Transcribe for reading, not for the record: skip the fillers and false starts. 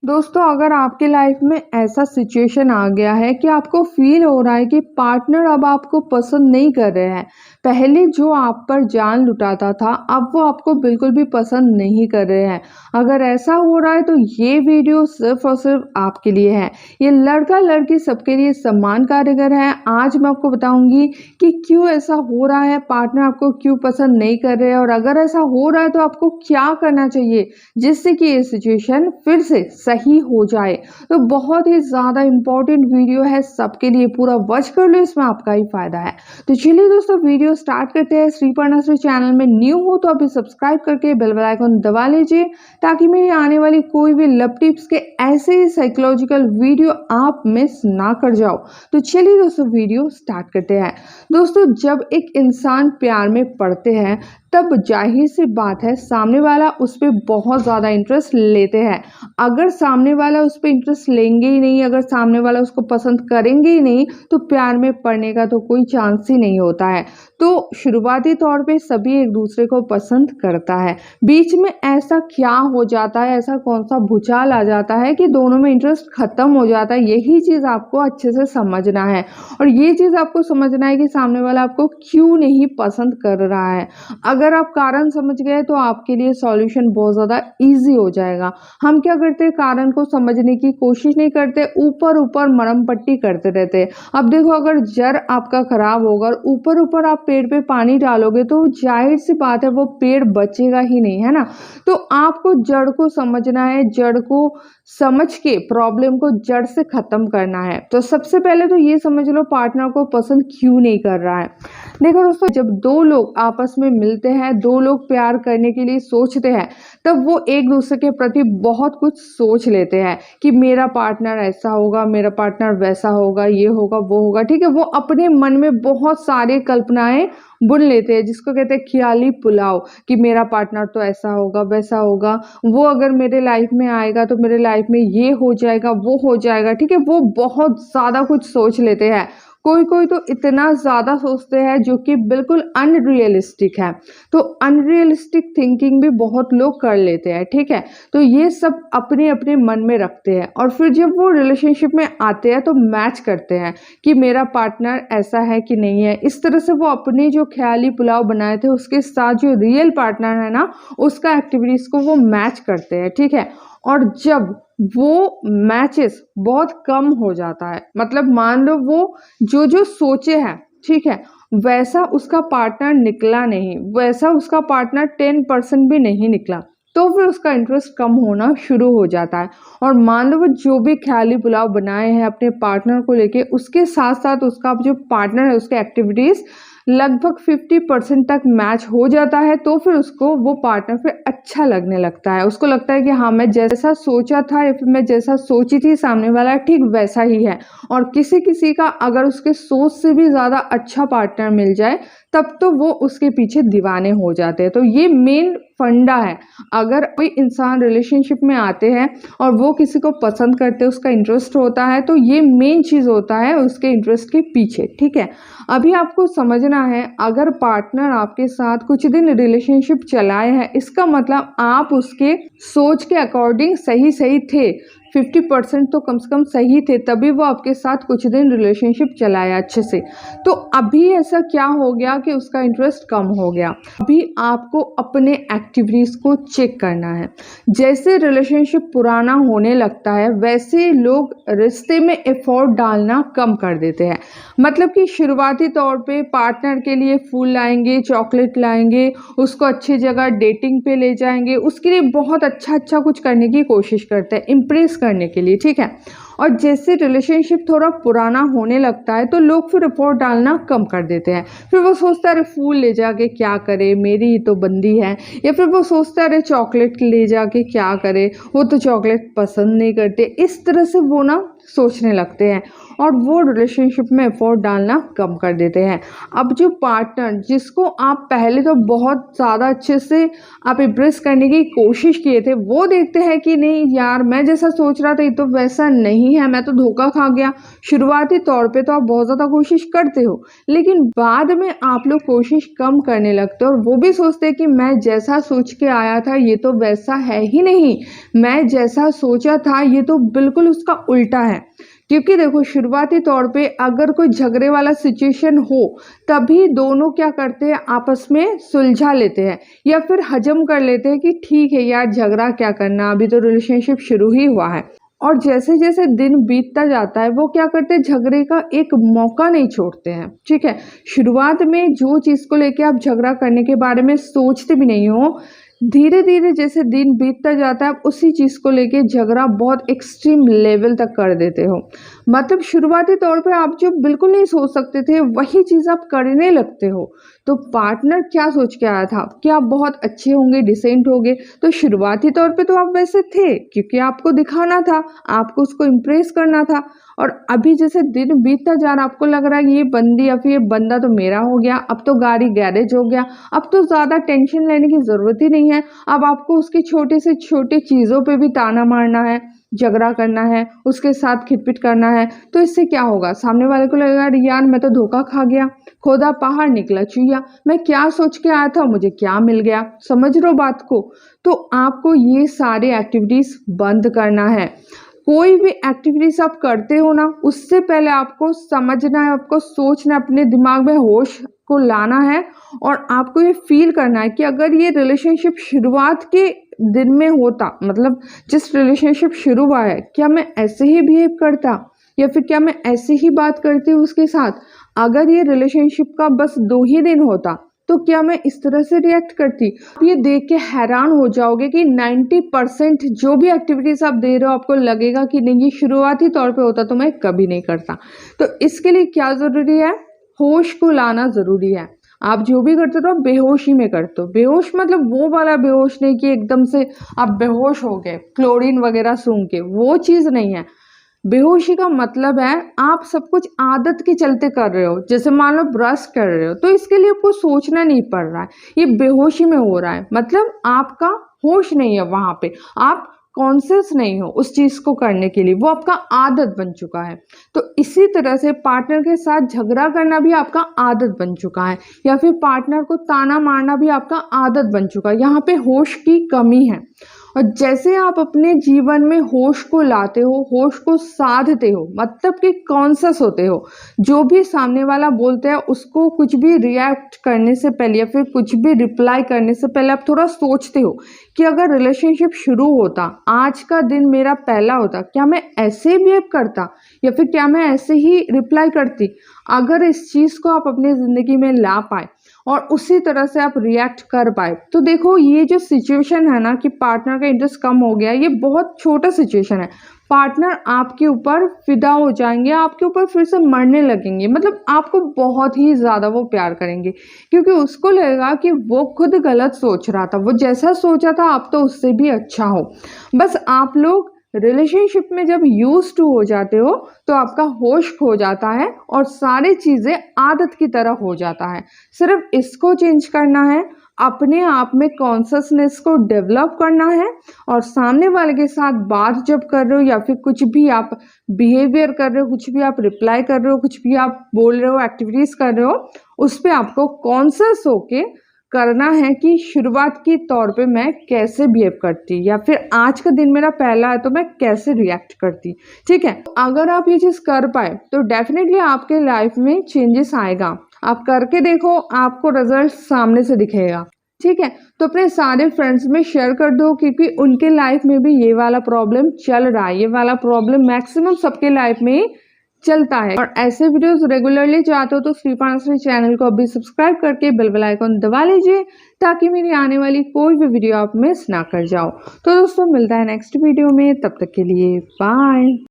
दोस्तों, अगर आपकी लाइफ में ऐसा सिचुएशन आ गया है कि आपको फील हो रहा है कि पार्टनर अब आपको पसंद नहीं कर रहे हैं, पहले जो आप पर जान लुटाता था अब वो आपको बिल्कुल भी पसंद नहीं कर रहे हैं। अगर ऐसा हो रहा है तो ये वीडियो सिर्फ और सिर्फ आपके लिए है। ये लड़का लड़की सबके लिए समान कारगर है। आज मैं आपको बताऊंगी कि क्यों ऐसा हो रहा है, पार्टनर आपको क्यों पसंद नहीं कर रहे हैं, और अगर ऐसा हो रहा है तो आपको क्या करना चाहिए जिससे कि ये सिचुएशन फिर से सही हो जाए। तो बहुत ही ज़्यादा इम्पोर्टेंट वीडियो है सबके लिए, पूरा वॉच कर लो, इसमें आपका ही फायदा है। तो चलिए दोस्तों, वीडियो स्टार्ट करते हैं। श्रीपर्णा चैनल में न्यू हो तो अभी सब्सक्राइब करके बेल आइकन दबा लीजिए ताकि मेरी आने वाली कोई भी लव टिप्स के ऐसे ही साइकोलॉजिकल वीडियो आप मिस ना कर जाओ। तो चलिए दोस्तों, वीडियो स्टार्ट करते हैं। दोस्तों, जब एक इंसान प्यार में पड़ते हैं तब जाहिर सी बात है सामने वाला उस पर बहुत ज़्यादा इंटरेस्ट लेते हैं। अगर सामने वाला उस पर इंटरेस्ट लेंगे ही नहीं, अगर सामने वाला उसको पसंद करेंगे ही नहीं, तो प्यार में पड़ने का तो कोई चांस ही नहीं होता है। तो शुरुआती तौर पे सभी एक दूसरे को पसंद करता है, बीच में ऐसा क्या हो जाता है, ऐसा कौन सा भूचाल आ जाता है कि दोनों में इंटरेस्ट खत्म हो जाता है। यही चीज़ आपको अच्छे से समझना है, और ये चीज़ आपको समझना है कि सामने वाला आपको क्यों नहीं पसंद कर रहा है। अगर आप कारण समझ गए तो आपके लिए सॉल्यूशन बहुत ज़्यादा इजी हो जाएगा। हम क्या करते हैं, कारण को समझने की कोशिश नहीं करते, ऊपर ऊपर मरहम पट्टी करते रहते। अब देखो, अगर जड़ आपका खराब होगा और ऊपर ऊपर आप पेड़ पे पानी डालोगे तो जाहिर सी बात है वो पेड़ बचेगा ही नहीं, है ना। तो आपको जड़ को समझना है, जड़ को समझ के प्रॉब्लम को जड़ से खत्म करना है। तो सबसे पहले तो ये समझ लो पार्टनर को पसंद क्यों नहीं कर रहा है। देखो दोस्तों, जब दो लोग आपस में मिलते हैं, दो लोग प्यार करने के लिए सोचते हैं, तब वो एक दूसरे के प्रति बहुत कुछ सोच लेते हैं कि मेरा पार्टनर ऐसा होगा, मेरा पार्टनर वैसा होगा, ये होगा, वो होगा। ठीक है, वो अपने मन में बहुत सारी कल्पनाएं बुन लेते हैं, जिसको कहते हैं ख्याली पुलाव, कि मेरा पार्टनर तो ऐसा होगा, वैसा होगा, वो अगर मेरे लाइफ में आएगा तो मेरे लाइफ में ये हो जाएगा, वो हो जाएगा। ठीक है, वो बहुत ज़्यादा कुछ सोच लेते हैं। कोई कोई तो इतना ज़्यादा सोचते हैं जो कि बिल्कुल अनरियलिस्टिक है। तो अनरियलिस्टिक थिंकिंग भी बहुत लोग कर लेते हैं। ठीक है, तो ये सब अपने अपने मन में रखते हैं, और फिर जब वो रिलेशनशिप में आते हैं तो मैच करते हैं कि मेरा पार्टनर ऐसा है कि नहीं है। इस तरह से वो अपने जो ख्याली पुलाव बनाए थे उसके साथ जो रियल पार्टनर है ना, उसका एक्टिविटीज़ को वो मैच करते हैं। ठीक है, और जब वो मैचेस बहुत कम हो जाता है, मतलब मान लो वो जो जो सोचे हैं, ठीक है, वैसा उसका पार्टनर निकला नहीं, वैसा उसका पार्टनर 10% भी नहीं निकला, तो फिर उसका इंटरेस्ट कम होना शुरू हो जाता है। और मान लो वो जो भी ख्याली पुलाव बनाए हैं अपने पार्टनर को लेके, उसके साथ साथ उसका जो पार्टनर है उसके एक्टिविटीज़ लगभग 50% तक मैच हो जाता है, तो फिर उसको वो पार्टनर फिर अच्छा लगने लगता है। उसको लगता है कि हाँ, मैं जैसा सोचा था या फिर मैं जैसा सोची थी सामने वाला ठीक वैसा ही है। और किसी किसी का अगर उसके सोच से भी ज़्यादा अच्छा पार्टनर मिल जाए तब तो वो उसके पीछे दीवाने हो जाते हैं। तो ये मेन फंडा है। अगर कोई इंसान रिलेशनशिप में आते हैं और वो किसी को पसंद करते हैं, उसका इंटरेस्ट होता है, तो ये मेन चीज़ होता है उसके इंटरेस्ट के पीछे। ठीक है, अभी आपको समझना है, अगर पार्टनर आपके साथ कुछ दिन रिलेशनशिप चलाए हैं, इसका मतलब आप उसके सोच के अकॉर्डिंग सही सही थे, 50% तो कम से कम सही थे, तभी वो आपके साथ कुछ दिन रिलेशनशिप चलाया अच्छे से। तो अभी ऐसा क्या हो गया कि उसका इंटरेस्ट कम हो गया। अभी आपको अपने एक्टिविटीज़ को चेक करना है। जैसे रिलेशनशिप पुराना होने लगता है वैसे लोग रिश्ते में एफर्ट डालना कम कर देते हैं। मतलब कि शुरुआती तौर पे पार्टनर के लिए फूल लाएंगे, चॉकलेट लाएंगे, उसको अच्छी जगह डेटिंग पे ले जाएंगे, उसके लिए बहुत अच्छा अच्छा कुछ करने की कोशिश करते हैं इम्प्रेस करने के लिए। ठीक है, और जैसे रिलेशनशिप थोड़ा पुराना होने लगता है तो लोग फिर एफर्ट डालना कम कर देते हैं। फिर वो सोचता है अरे फूल ले जाके क्या करे, मेरी ही तो बंदी है, या फिर वो सोचता है अरे चॉकलेट ले जाके क्या करे, वो तो चॉकलेट पसंद नहीं करते। इस तरह से वो ना सोचने लगते हैं, और वो रिलेशनशिप में एफर्ट डालना कम कर देते हैं। अब जो पार्टनर जिसको आप पहले तो बहुत ज़्यादा अच्छे से आप इम्प्रेस करने की कोशिश किए थे, वो देखते हैं कि नहीं यार, मैं जैसा सोच रहा था ये तो वैसा नहीं है, मैं तो धोखा खा गया। शुरुआती तौर पे तो आप बहुत ज़्यादा कोशिश करते हो, लेकिन बाद में आप लोग कोशिश कम करने लगते हो और वो भी सोचते हैं कि मैं जैसा सोच के आया था ये तो वैसा है ही नहीं, मैं जैसा सोचा था ये तो बिल्कुल उसका उल्टा है। क्योंकि देखो, शुरुआती तौर पे अगर कोई झगड़े वाला सिचुएशन हो, तभी दोनों क्या करते हैं, आपस में सुलझा लेते हैं या फिर हजम कर लेते हैं कि ठीक है यार, झगड़ा क्या करना, अभी तो रिलेशनशिप शुरू ही हुआ है। और जैसे जैसे दिन बीतता जाता है वो क्या करते हैं, झगड़े का एक मौका नहीं छोड़ते हैं। ठीक है, शुरुआत में जो चीज़ को लेके आप झगड़ा करने के बारे में सोचते भी नहीं हो, धीरे धीरे जैसे दिन बीतता जाता है आप उसी चीज़ को लेके झगड़ा बहुत एक्सट्रीम लेवल तक कर देते हो। मतलब शुरुआती तौर पे आप जो बिल्कुल नहीं सोच सकते थे वही चीज़ आप करने लगते हो। तो पार्टनर क्या सोच के आया था कि आप बहुत अच्छे होंगे, डिसेंट होंगे, तो शुरुआती तौर पे तो आप वैसे थे क्योंकि आपको दिखाना था, आपको उसको इम्प्रेस करना था। और अभी जैसे दिन बीतता जा रहा, आपको लग रहा है ये बंदी या फिर ये बंदा तो मेरा हो गया, अब तो गाड़ी गैरेज हो गया, अब तो ज़्यादा टेंशन लेने की ज़रूरत ही नहीं है। अब आपको उसकी छोटे से छोटे चीज़ों पे भी ताना मारना है, झगड़ा करना है, उसके साथ खिटपिट करना है। तो इससे क्या होगा, सामने वाले को लगेगा अरे यार मैं तो धोखा खा गया, खोदा पहाड़ निकला चूहिया, मैं क्या सोच के आया था, मुझे क्या मिल गया। समझ रहे हो बात को? तो आपको ये सारे एक्टिविटीज़ बंद करना है। कोई भी एक्टिविटीज आप करते हो ना, उससे पहले आपको समझना है, आपको सोचना है, अपने दिमाग में होश को लाना है और आपको ये फील करना है कि अगर ये रिलेशनशिप शुरुआत के दिन में होता, मतलब जिस रिलेशनशिप शुरू हुआ है, क्या मैं ऐसे ही बिहेव करता या फिर क्या मैं ऐसे ही बात करती उसके साथ? अगर ये रिलेशनशिप का बस 2 ही दिन होता तो क्या मैं इस तरह से रिएक्ट करती? आप ये देख के हैरान हो जाओगे कि 90% जो भी एक्टिविटीज आप दे रहे हो आपको लगेगा कि नहीं, ये शुरुआती तौर पे होता तो मैं कभी नहीं करता। तो इसके लिए क्या जरूरी है, होश को लाना जरूरी है। आप जो भी करते हो बेहोशी में करते हो। बेहोश मतलब वो वाला बेहोश नहीं कि एकदम से आप बेहोश हो गए क्लोरीन वगैरह सूंघ के, वो चीज नहीं है। बेहोशी का मतलब है आप सब कुछ आदत के चलते कर रहे हो। जैसे मान लो ब्रश कर रहे हो तो इसके लिए आपको सोचना नहीं पड़ रहा है, ये बेहोशी में हो रहा है, मतलब आपका होश नहीं है वहां पे, आप कॉन्शियस नहीं हो उस चीज को करने के लिए, वो आपका आदत बन चुका है। तो इसी तरह से पार्टनर के साथ झगड़ा करना भी आपका आदत बन चुका है या फिर पार्टनर को ताना मारना भी आपका आदत बन चुका है। यहाँ पे होश की कमी है। और जैसे आप अपने जीवन में होश को लाते हो, होश को साधते हो, मतलब कि कॉन्शियस होते हो, जो भी सामने वाला बोलते हैं उसको कुछ भी रिएक्ट करने से पहले या फिर कुछ भी रिप्लाई करने से पहले आप थोड़ा सोचते हो कि अगर रिलेशनशिप शुरू होता, आज का दिन मेरा पहला होता, क्या मैं ऐसे बिहेव करता या फिर क्या मैं ऐसे ही रिप्लाई करती? अगर इस चीज़ को आप अपनी ज़िंदगी में ला पाए और उसी तरह से आप रिएक्ट कर पाए, तो देखो ये जो सिचुएशन है ना कि पार्टनर का इंटरेस्ट कम हो गया, ये बहुत छोटा सिचुएशन है। पार्टनर आपके ऊपर फिदा हो जाएंगे, आपके ऊपर फिर से मरने लगेंगे, मतलब आपको बहुत ही ज़्यादा वो प्यार करेंगे क्योंकि उसको लगेगा कि वो खुद गलत सोच रहा था, वो जैसा सोचा था आप तो उससे भी अच्छा हो। बस आप लोग रिलेशनशिप में जब यूज टू हो जाते हो तो आपका होश खो जाता है और सारी चीज़ें आदत की तरह हो जाता है। सिर्फ इसको चेंज करना है, अपने आप में कॉन्शसनेस को डेवलप करना है और सामने वाले के साथ बात जब कर रहे हो या फिर कुछ भी आप बिहेवियर कर रहे हो, कुछ भी आप रिप्लाई कर रहे हो, कुछ भी आप बोल रहे हो, एक्टिविटीज़ कर रहे हो, उस पर आपको कॉन्शियस होके करना है कि शुरुआत के तौर पे मैं कैसे बिहेव करती या फिर आज का दिन मेरा पहला है तो मैं कैसे रिएक्ट करती। ठीक है, अगर आप ये चीज़ कर पाए तो डेफिनेटली आपके लाइफ में चेंजेस आएगा। आप करके देखो, आपको रिजल्ट सामने से दिखेगा। ठीक है, तो अपने सारे फ्रेंड्स में शेयर कर दो क्योंकि उनके लाइफ में भी ये वाला प्रॉब्लम चल रहा है, ये वाला प्रॉब्लम मैक्सिमम सबके लाइफ में चलता है। और ऐसे वीडियोस रेगुलरली चाहते हो तो श्रीपानश्री चैनल को अभी सब्सक्राइब करके बेल आइकन दबा लीजिए ताकि मेरी आने वाली कोई भी वीडियो आप मिस ना कर जाओ। तो दोस्तों मिलता है नेक्स्ट वीडियो में, तब तक के लिए बाय।